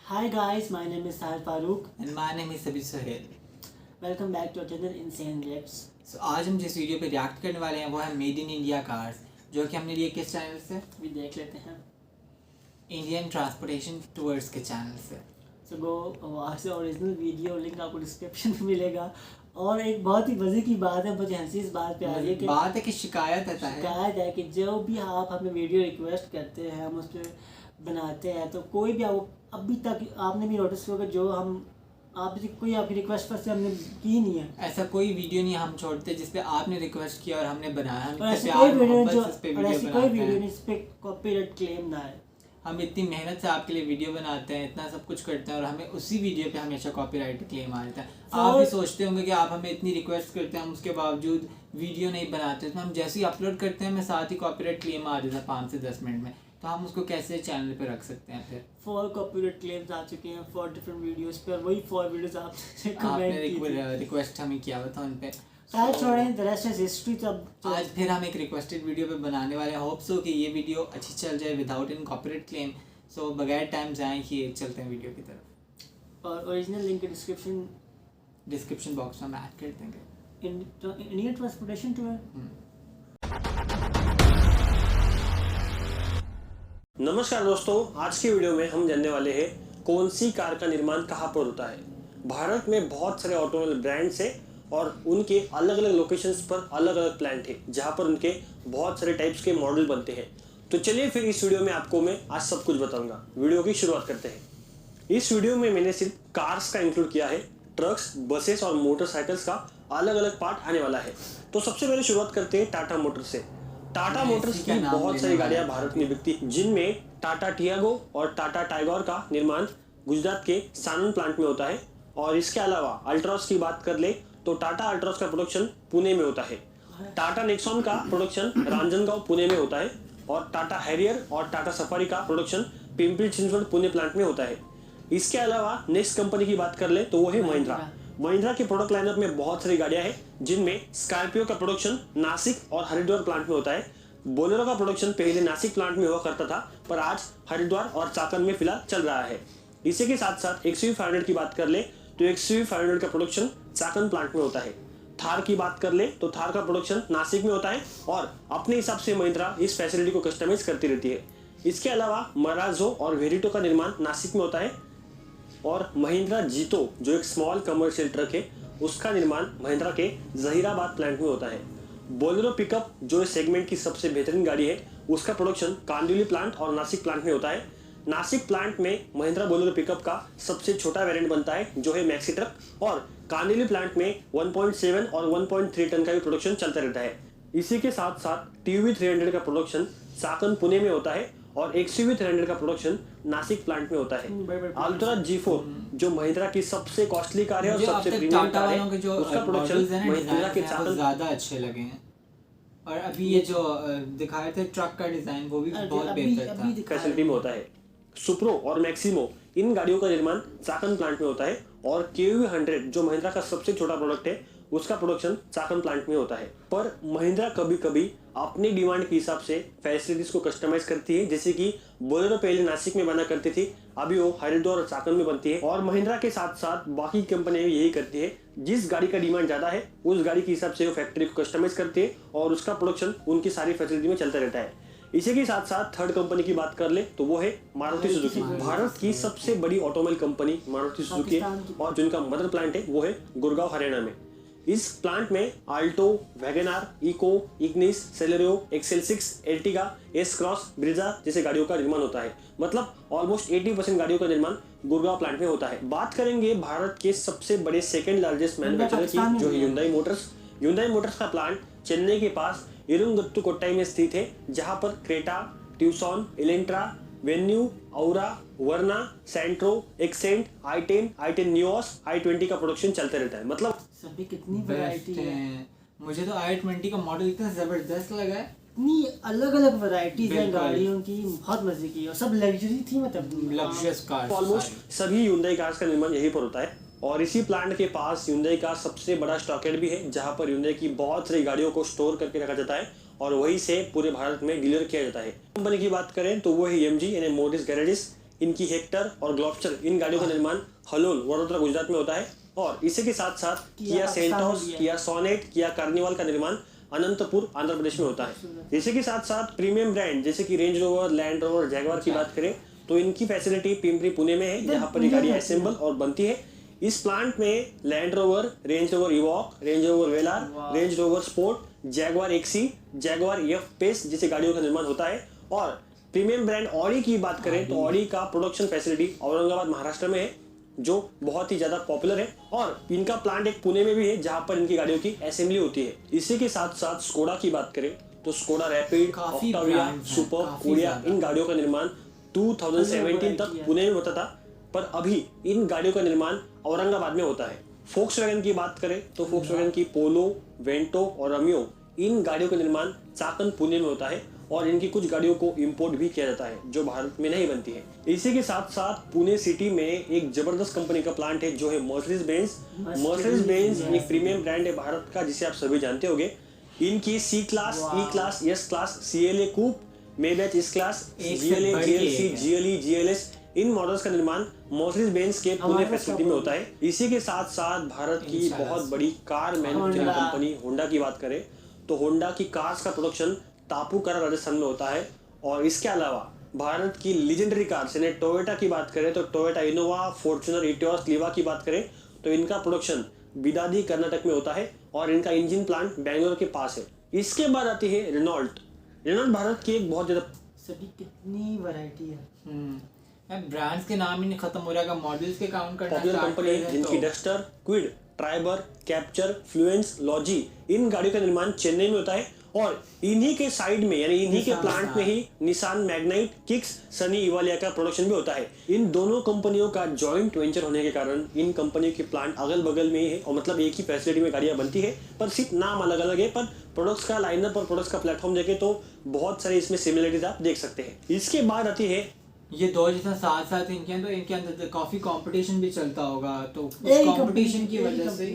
Hi guys, my name is Sahil Farooq. And my name is Sabir Sohail. Welcome back to our channel Insane Reacts. So आज हम जिस video पे react करने वाले हैं वो है मेड इन इंडिया कार्स, जो कि हमने लिए किस चैनल से? भी देख लेते हैं. इंडियन ट्रांसपोर्टेशन टूर्स के चैनल से. So go वहाँ से ओरिजिनल वीडियो लिंक आपको डिस्क्रिप्शन में मिलेगा. और एक बहुत ही मज़े की बात है, मुझे हंसी इस बात पे आ रही है कि बात है कि शिकायत है कि जो भी आप हमें वीडियो रिक्वेस्ट करते हैं हम उस पर बनाते हैं, तो कोई भी आप अभी तक आपने भी नोटिस किया जो हम कोई आपकी रिक्वेस्ट पर से हमने की नहीं है. ऐसा कोई वीडियो नहीं हम छोड़ते जिस पे आपने रिक्वेस्ट किया और हमने बनाया. और ऐसी कोई वीडियो नहीं इस पे कॉपीराइट क्लेम ना है. हम इतनी मेहनत से आपके लिए वीडियो बनाते हैं, इतना सब कुछ करते हैं और हमें उसी वीडियो पे हमेशा कॉपीराइट क्लेम आ जाता है. आप भी सोचते होंगे कि आप हमें इतनी रिक्वेस्ट करते हैं, हम उसके बावजूद वीडियो नहीं बनाते. तो हम जैसे ही अपलोड करते हैं हमें साथ ही कॉपीराइट क्लेम आ जाता है 5 से 10 मिनट में. तो हम उसको कैसे चैनल पे रख सकते हैं? फिर 4 कॉपीराइट क्लेम्स आ चुके हैं 4 डिफरेंट वीडियोस पे, और वही 4 वीडियोस आपने रिक्वेस्ट हमें किया हुआ था उन पे. छोड़ें, द रेस्ट इज हिस्ट्री. तब आज फिर हम एक रिक्वेस्टेड वीडियो पे बनाने वाले हैं. होप सो कि ये वीडियो अच्छी चल जाए विदाउट इन कॉपीराइट क्लेम. सो बगैर टाइम जाए कि चलते हैं वीडियो की तरफ. और ओरिजिनल लिंक डिस्क्रिप्शन बॉक्स में हम ऐड कर देंगे. Indian transportation tour. नमस्कार दोस्तों, आज की वीडियो में हम जानने वाले हैं कौन सी कार का निर्माण कहाँ पर होता है. भारत में बहुत सारे ऑटोमोबाइल ब्रांड्स हैं और उनके अलग अलग लोकेशंस पर अलग अलग प्लांट है जहाँ पर उनके बहुत सारे टाइप्स के मॉडल बनते हैं. तो चलिए फिर इस वीडियो में आपको मैं आज सब कुछ बताऊंगा. वीडियो की शुरुआत करते हैं. इस वीडियो में मैंने सिर्फ कार्स का इंक्लूड किया है. ट्रक्स, बसेस और मोटरसाइकिल्स का अलग अलग पार्ट आने वाला है. तो सबसे पहले शुरुआत करते हैं टाटा मोटर्स से. टाटा मोटर्स की बहुत सारी गाड़ियां भारत में बिकती हैं, जिनमें टाटा टियागो और टाटा टाइगोर का निर्माण गुजरात के सानंद प्लांट में होता है. और इसके अलावा अल्ट्रॉस की बात कर ले तो टाटा अल्ट्रॉस का प्रोडक्शन पुणे में होता है. टाटा नेक्सॉन का प्रोडक्शन रांजनगांव पुणे में होता है. और टाटा हैरियर और टाटा सफारी का प्रोडक्शन पिंपरी चिंचवड पुणे प्लांट में होता है. इसके अलावा नेक्स्ट कंपनी की बात कर ले तो वो है महिंद्रा के प्रोडक्ट लाइनअप में बहुत सारी गाड़ियां हैं, जिनमें स्कॉर्पियो का प्रोडक्शन नासिक और हरिद्वार प्लांट में होता है. बोलेरो का प्रोडक्शन पहले नासिक प्लांट में हुआ करता था, पर आज हरिद्वार और चाकन में फिलहाल चल रहा है. इसी के साथ साथ XUV500 की बात कर ले तो XUV500 का प्रोडक्शन चाकन प्लांट में होता है. थार की बात कर ले तो थार का प्रोडक्शन नासिक में होता है और अपने हिसाब से महिंद्रा इस फैसिलिटी को कस्टमाइज करती रहती है. इसके अलावा मराजो और वेरिटो का निर्माण नासिक में होता है. और महिंद्रा जीतो जो एक स्मॉल कमर्शियल ट्रक है, उसका निर्माण महिंद्रा के जहीराबाद प्लांट में होता है. बोलेरो पिकअप जो इस सेगमेंट की सबसे बेहतरीन गाड़ी है, उसका प्रोडक्शन कांदिवली प्लांट और नासिक प्लांट में होता है. नासिक प्लांट में महिंद्रा बोलेरो पिकअप का सबसे छोटा वेरिएंट बनता है जो है मैक्सी ट्रक. और कांदिवली प्लांट में 1.7 और 1.3 टन का भी प्रोडक्शन चलता रहता है. इसी के साथ साथ TUV300 का प्रोडक्शन चाकन पुणे में होता है और XUV300 का प्रोडक्शन नासिक प्लांट में होता है. अल्ट्रा G4 जो महिंद्रा की सबसे कॉस्टली कार है और सबसे प्रीमियम कार है, उसका प्रोडक्शन महिंद्रा के चाकन ज्यादा अच्छे लगे हैं. और अभी ये जो दिखाए थे ट्रक का डिजाइन वो भी बहुत बेहतर था. फैसिलिटी में होता है. सुप्रो और मैक्सिमो इन गाड़ियों का निर्माण चाकन प्लांट में होता है. और KUV100 जो महिंद्रा का सबसे छोटा प्रोडक्ट है, उसका प्रोडक्शन चाकन प्लांट में होता है. पर महिंद्रा कभी कभी अपनी डिमांड के हिसाब से फैसिलिटीज को कस्टमाइज करती है. जैसे कि बोलेरो पहले नासिक में बना करती थी, अभी वो हरिद्वार और चाकन में बनती है. और महिंद्रा के साथ साथ बाकी कंपनियां यही करती है, जिस गाड़ी का डिमांड ज्यादा है उस गाड़ी के हिसाब से वो फैक्ट्री को कस्टमाइज करती है और उसका प्रोडक्शन उनकी सारी फैसिलिटी में चलता रहता है. इसी के साथ साथ थर्ड कंपनी की बात कर ले तो वो है मारुति सुजुकी. भारत की सबसे बड़ी ऑटोमोबाइल कंपनी मारुति सुजुकी और जिनका मदर प्लांट है वो है गुड़गांव हरियाणा में. इस प्लांट में Alto, WagonR, Eeco, Ignis, Celerio, XL6, Ertiga, S Cross, Brezza जैसे गाड़ियों का निर्माण होता है. मतलब ऑलमोस्ट 80% गाड़ियों का निर्माण गुड़गांव प्लांट में होता है. बात करेंगे भारत के सबसे बड़े सेकंड लार्जेस्ट मैन्युफैक्चरर की, जो है Hyundai मोटर्स. Hyundai मोटर्स का प्लांट चेन्नई के पास इरुंगत्तु कोट्टाई में स्थित है, जहां पर क्रेटा, ट्यूसॉन, इलेंट्रा, वेन्यू, औरा, वर्ना, सेंट्रो, एक्सेंट, i10, i10 न्यूऑस, i20 का प्रोडक्शन चलता रहता है. मतलब सभी कितनी वैरायटी है. मुझे तो i20 का मॉडल इतना जबरदस्त लगा है. इतनी अलग अलग वैरायटीज हैं गाड़ियों की, बहुत मजे की. और सब लग्जरी थी, मतलब लग्जरियस कार. ऑलमोस्ट सभी Hyundai कार्स का निर्माण यहीं पर होता है. और इसी प्लांट के पास Hyundai का सबसे बड़ा स्टॉकयार्ड भी है, जहां पर Hyundai की बहुत सारी गाड़ियों को स्टोर करके रखा जाता है और वहीं से पूरे भारत में डीलर किया जाता है. कंपनी की बात करें तो वो है MG यानी मोटर्स गैरेजेस. इनकी हेक्टर और ग्लॉबस्टर इन गाड़ियों का निर्माण हलोल वडोदरा गुजरात में होता है। और इसी के साथ साथ किया सेल्टोस, किया सोनेट, किया कार्निवाल का निर्माण अनंतपुर आंध्र प्रदेश में होता है। जैसे कि साथ साथ प्रीमियम ब्रांड जैसे कि range rover, land rover, Jaguar की बात करें तो इनकी फैसिलिटी पिंपरी पुणे में है, जहाँ पर ये गाड़ी असेंबल और बनती है। इस प्लांट में Land Rover, Range Rover Evoque, Range Rover Velar, Range Rover Sport, Jaguar XE, Jaguar F Pace जैसी गाड़ियों का निर्माण होता है। और प्रीमियम ब्रांड ऑडी की बात करें तो ऑडी का प्रोडक्शन फैसिलिटी औरंगाबाद महाराष्ट्र में है, जो बहुत ही ज्यादा पॉपुलर है। और इनका प्लांट एक पुणे में भी है, जहां पर इनकी गाड़ियों की असेंबली होती है। इसी के साथ साथ स्कोडा की बात करें तो स्कोडा रैपिड, ऑक्टाविया, सुपर, कोरिया इन गाड़ियों का निर्माण 2017 तक पुणे में होता था, पर अभी इन गाड़ियों का निर्माण औरंगाबाद में होता है। फोक्सवैगन की बात करें तो फोक्सवैगन की पोलो, वेंटो और रमियो इन गाड़ियों का निर्माण चाकन पुणे में होता है। और इनकी कुछ गाड़ियों को इंपोर्ट भी किया जाता है जो भारत में नहीं बनती है। इसी के साथ साथ पुणे सिटी में एक जबरदस्त कंपनी का प्लांट है जो है मर्सिडीज बेंज। मर्सिडीज बेंज एक प्रीमियम ब्रांड है भारत का, जिसे आप सभी जानते होंगे। इनकी सी क्लास, ई क्लास, एस क्लास, CLA कूप, मेबैच इस class, GLA, GLC, GLE, GLS इन मॉडल्स का निर्माण मर्सिडीज बेंज के पुणे फैसिलिटी में होता है। इसी के साथ साथ भारत की बहुत बड़ी कार मैन्युफैक्चरिंग कंपनी होंडा की बात करें तो होंडा की कार्स का प्रोडक्शन तापूकारा राजस्थान में होता है। और इसके अलावा भारत की लीजेंडरी कार्स यानी टोयोटा की बात करें तो टोयोटा इनोवा, फॉर्च्यूनर, इटियोस, लीवा की बात करें तो इनका प्रोडक्शन बिदादी कर्नाटक में होता है और इनका इंजन प्लांट बेंगलोर के पास है। इसके बाद आती है रेनॉल्ट। रेनॉल्ट भारत की एक बहुत ज्यादा कितनी वैरायटी है, ब्रांड्स के नाम ही नहीं खत्म हो रहा, मॉडल्स के काउंट करना पॉपुलर कंपनी है, जिनकी Duster, Kwid, Triber, Captur, Fluence, Lodgy इन गाड़ियों का निर्माण चेन्नई में होता है। और इन्हीं के साइड में यानी इन्हीं के प्लांट में ही निसान मैग्नाइट, किक्स, सनी इवालिया का प्रोडक्शन भी होता है। इन दोनों कंपनियों का जॉइंट वेंचर होने के कारण इन कंपनियों के प्लांट अगल बगल में ही है और मतलब एक ही फैसिलिटी में गाड़ियां बनती है, पर सिर्फ नाम अलग अलग है। पर प्रोडक्ट्स का लाइनअप और प्रोडक्ट्स का प्लेटफॉर्म देखें तो बहुत सारे इसमें सिमिलरिटीज आप देख सकते हैं। इसके बाद आती है ये दो जितना साथ साथ इनके हैं तो इनके अंदर काफी कंपटीशन भी चलता होगा, तो कंपटीशन की वजह से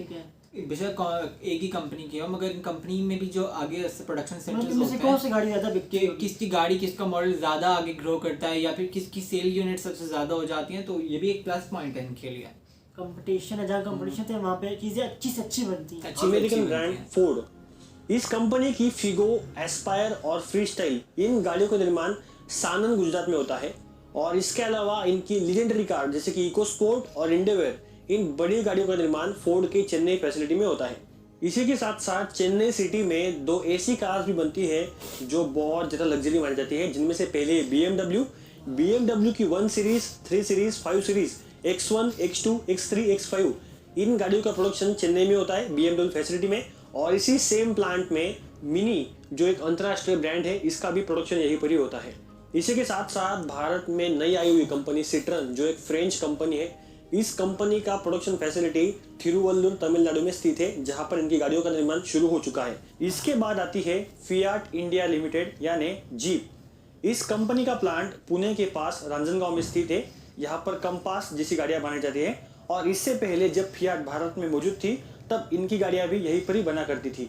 बेशक एक ही कंपनी की हो, मगर इन कंपनी में भी जो आगे प्रोडक्शन सेंटर्स होते हैं, कौन सी गाड़ी ज्यादा बिकती है, किसकी गाड़ी, किसका मॉडल ज्यादा आगे ग्रो करता है या फिर किसकी सेल यूनिट सबसे ज्यादा हो जाती हैं, तो ये भी एक प्लस पॉइंट है इनके लिए। कंपटीशन है, जहाँ कंपटीशन है वहाँ पे चीजें अच्छी से अच्छी बनती हैं। अमेरिकन ब्रांड फोर्ड, इस कंपनी की फिगो, एस्पायर और फ्रीस्टाइल इन गाड़ियों का निर्माण सानन गुजरात में होता है। और इसके अलावा इनकी लीजेंडरी कार जैसे कि इको स्पोर्ट और इंडेवर इन बड़ी गाड़ियों का निर्माण फोर्ड की चेन्नई फैसिलिटी में होता है। इसी के साथ साथ चेन्नई सिटी में 2 AC कार्स भी बनती है जो बहुत ज़्यादा लग्जरी मानी जाती है, जिनमें से पहले BMW की 1 series, 3 series, 5 series, X1, X2, X3, X5 इन गाड़ियों का प्रोडक्शन चेन्नई में होता है BMW फैसिलिटी में। और इसी सेम प्लांट में मिनी जो एक अंतर्राष्ट्रीय ब्रांड है, इसका भी प्रोडक्शन यहीं पर ही होता है। इसी के साथ साथ भारत में नई आई हुई कंपनी सिट्रन जो एक फ्रेंच कंपनी है, इस कंपनी का प्रोडक्शन फैसिलिटी थिरुवल्लुर तमिलनाडु में स्थित है, जहां पर इनकी गाड़ियों का निर्माण शुरू हो चुका है। इसके बाद आती है फियाट इंडिया लिमिटेड यानी जीप। इस कंपनी का प्लांट पुणे के पास रांजनगांव में स्थित है, यहाँ पर कंपास जैसी गाड़ियां बनाई जाती है। और इससे पहले जब फियाट भारत में मौजूद थी तब इनकी गाड़ियां भी यहीं पर ही बना करती थी।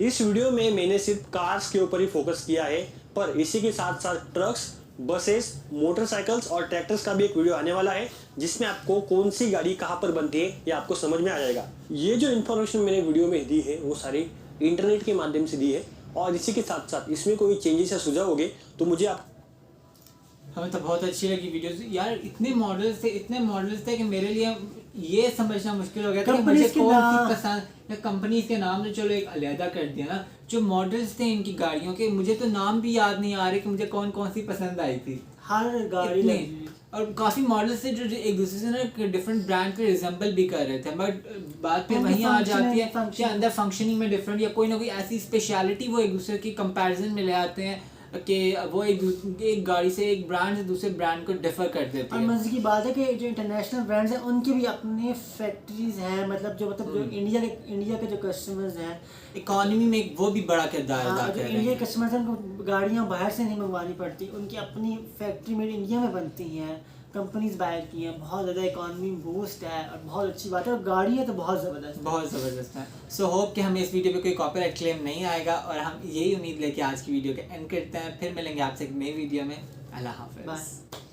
इस वीडियो में मैंने सिर्फ कार्स के ऊपर ही फोकस किया है, पर इसी के साथ साथ ट्रक्स, बसेस, मोटरसाइकिल्स और ट्रैक्टर्स का भी एक वीडियो आने वाला है, जिसमें आपको कौन सी गाड़ी कहाँ पर बनती है ये आपको समझ में आ जाएगा। ये जो इन्फॉर्मेशन मैंने वीडियो में दी है वो सारी इंटरनेट के माध्यम से दी है। और इसी के साथ साथ इसमें कोई चेंजेस या सुझाव होंगे तो मुझे आप हमें तो बहुत अच्छी लगी वीडियोस यार। इतने मॉडल्स थे कि मेरे लिए ये समझना मुश्किल हो गया था कि मुझे कौन सी पसंद या कंपनीज के नाम तो चलो एक अलहदा कर दिया ना, जो मॉडल्स थे इनकी गाड़ियों के मुझे तो नाम भी याद नहीं आ रहे कि मुझे कौन कौन सी पसंद आई थी। हर गाड़ी और काफ़ी मॉडल्स थे जो एक दूसरे से ना डिफरेंट ब्रांड के रिजेंबल भी कर रहे थे, बट बात फिर वहीं आ जाती है कि अंदर फंक्शनिंग में डिफरेंट या कोई ना कोई ऐसी स्पेशलिटी वो एक दूसरे की कंपैरिजन में ले आते हैं कि वो एक गाड़ी से एक ब्रांड से दूसरे ब्रांड को डिफर कर देते हैं। और मजे की बात है कि जो इंटरनेशनल ब्रांड्स हैं उनकी भी अपने फैक्ट्रीज हैं, मतलब जो इंडिया के जो कस्टमर्स हैं, इकोनॉमी में वो भी बड़ा किरदार अदा कर रहे हैं। इंडिया के कस्टमर्स हैं उनको गाड़ियाँ बाहर से नहीं मंगवानी पड़ती, उनकी अपनी फैक्ट्री में इंडिया में बनती हैं, कंपनीज बाहर की हैं, बहुत ज़्यादा इकोनॉमी बूस्ट है और बहुत अच्छी बात है। और गाड़ियाँ तो बहुत ज़बरदस्त है। सो होप कि हमें इस वीडियो पे कोई कॉपीराइट क्लेम नहीं आएगा और हम यही उम्मीद लेके आज की वीडियो के एंड करते हैं। फिर मिलेंगे आपसे एक नई वीडियो में। अल्लाह हाफ़िज़।